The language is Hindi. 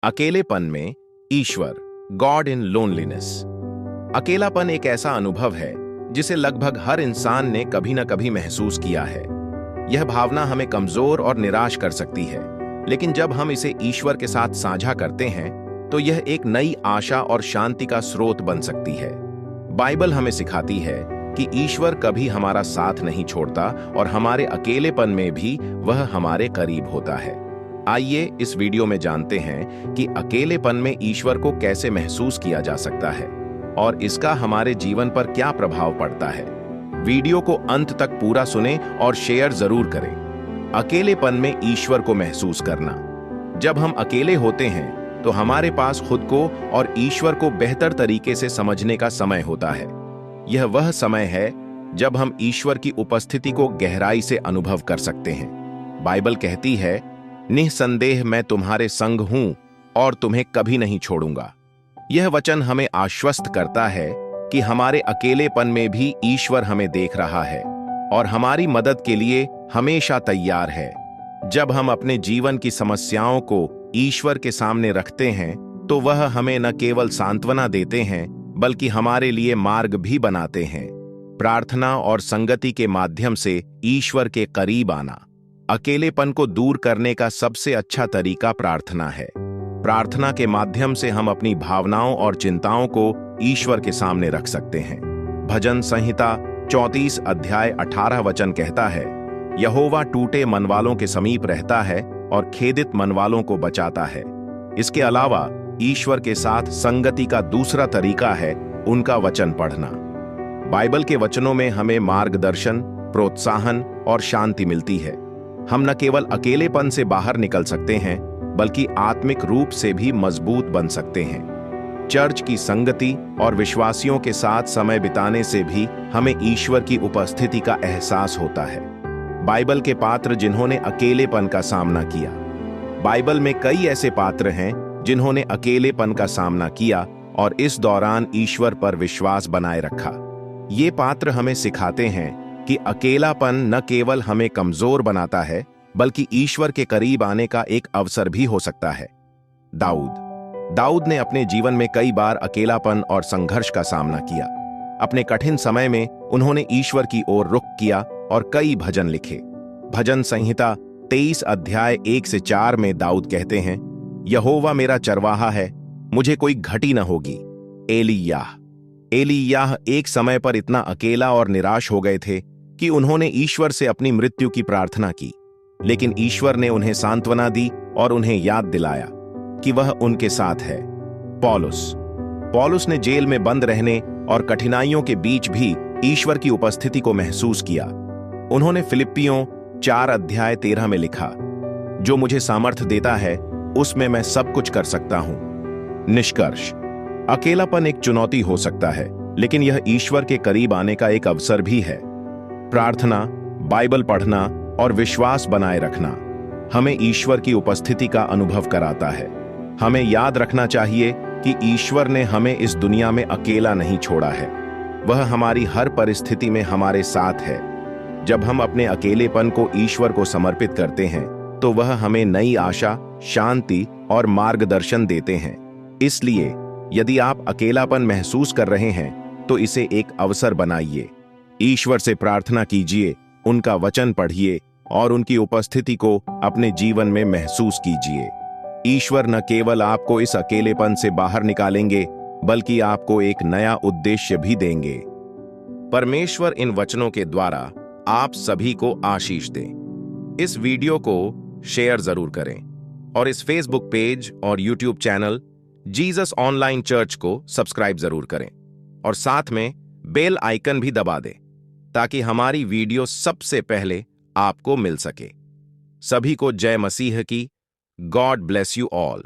अकेलेपन में ईश्वर, गॉड इन लोनलीनेस। अकेलापन एक ऐसा अनुभव है जिसे लगभग हर इंसान ने कभी न कभी महसूस किया है। यह भावना हमें कमजोर और निराश कर सकती है, लेकिन जब हम इसे ईश्वर के साथ साझा करते हैं तो यह एक नई आशा और शांति का स्रोत बन सकती है। बाइबल हमें सिखाती है कि ईश्वर कभी हमारा साथ नहीं छोड़ता और हमारे अकेलेपन में भी वह हमारे करीब होता है। आइए इस वीडियो में जानते हैं कि अकेलेपन में ईश्वर को कैसे महसूस किया जा सकता है और इसका हमारे जीवन पर क्या प्रभाव पड़ता है। वीडियो को अंत तक पूरा सुनें और शेयर जरूर करें। अकेलेपन में ईश्वर को महसूस करना। जब हम अकेले होते हैं तो हमारे पास खुद को और ईश्वर को बेहतर तरीके से समझने का समय होता है। यह वह समय है जब हम ईश्वर की उपस्थिति को गहराई से अनुभव कर सकते हैं। बाइबल कहती है, निसंदेह मैं तुम्हारे संग हूं और तुम्हें कभी नहीं छोड़ूंगा। यह वचन हमें आश्वस्त करता है कि हमारे अकेलेपन में भी ईश्वर हमें देख रहा है और हमारी मदद के लिए हमेशा तैयार है। जब हम अपने जीवन की समस्याओं को ईश्वर के सामने रखते हैं तो वह हमें न केवल सांत्वना देते हैं बल्कि हमारे लिए मार्ग भी बनाते हैं। प्रार्थना और संगति के माध्यम से ईश्वर के करीब आना। अकेलेपन को दूर करने का सबसे अच्छा तरीका प्रार्थना है। प्रार्थना के माध्यम से हम अपनी भावनाओं और चिंताओं को ईश्वर के सामने रख सकते हैं। भजन संहिता 34 अध्याय 18 वचन कहता है, यहोवा टूटे मनवालों के समीप रहता है और खेदित मनवालों को बचाता है। इसके अलावा ईश्वर के साथ संगति का दूसरा तरीका है उनका वचन पढ़ना। बाइबल के वचनों में हमें मार्गदर्शन, प्रोत्साहन और शांति मिलती है। हम न केवल अकेलेपन से बाहर निकल सकते हैं बल्कि आत्मिक रूप से भी मजबूत बन सकते हैं। चर्च की संगति और विश्वासियों के साथ समय बिताने से भी हमें ईश्वर की उपस्थिति का एहसास होता है। बाइबल के पात्र जिन्होंने अकेलेपन का सामना किया। बाइबल में कई ऐसे पात्र हैं जिन्होंने अकेलेपन का सामना किया और इस दौरान ईश्वर पर विश्वास बनाए रखा। ये पात्र हमें सिखाते हैं कि अकेलापन न केवल हमें कमजोर बनाता है बल्कि ईश्वर के करीब आने का एक अवसर भी हो सकता है। दाऊद ने अपने जीवन में कई बार अकेलापन और संघर्ष का सामना किया। अपने कठिन समय में उन्होंने ईश्वर की ओर रुख किया और कई भजन लिखे। भजन संहिता 23 अध्याय 1 से 4 में दाऊद कहते हैं, यहोवा मेरा चरवाहा है, मुझे कोई घटी न होगी। एलीयाह एक समय पर इतना अकेला और निराश हो गए थे कि उन्होंने ईश्वर से अपनी मृत्यु की प्रार्थना की, लेकिन ईश्वर ने उन्हें सांत्वना दी और उन्हें याद दिलाया कि वह उनके साथ है। पौलुस ने जेल में बंद रहने और कठिनाइयों के बीच भी ईश्वर की उपस्थिति को महसूस किया। उन्होंने फिलिप्पियों 4 अध्याय 13 में लिखा, जो मुझे सामर्थ्य देता है उसमें मैं सब कुछ कर सकता हूं। निष्कर्ष, अकेलापन एक चुनौती हो सकता है, लेकिन यह ईश्वर के करीब आने का एक अवसर भी है। प्रार्थना, बाइबल पढ़ना और विश्वास बनाए रखना हमें ईश्वर की उपस्थिति का अनुभव कराता है। हमें याद रखना चाहिए कि ईश्वर ने हमें इस दुनिया में अकेला नहीं छोड़ा है। वह हमारी हर परिस्थिति में हमारे साथ है। जब हम अपने अकेलेपन को ईश्वर को समर्पित करते हैं तो वह हमें नई आशा, शांति और मार्गदर्शन देते हैं। इसलिए यदि आप अकेलापन महसूस कर रहे हैं तो इसे एक अवसर बनाइए। ईश्वर से प्रार्थना कीजिए, उनका वचन पढ़िए और उनकी उपस्थिति को अपने जीवन में महसूस कीजिए। ईश्वर न केवल आपको इस अकेलेपन से बाहर निकालेंगे बल्कि आपको एक नया उद्देश्य भी देंगे। परमेश्वर इन वचनों के द्वारा आप सभी को आशीष दे। इस वीडियो को शेयर जरूर करें और इस फेसबुक पेज और YouTube channel Jesus online church को सब्सक्राइब जरूर करें और साथ में बेल आइकन भी दबा दें ताकि हमारी वीडियो सबसे पहले आपको मिल सके। सभी को जय मसीह की। God bless you all.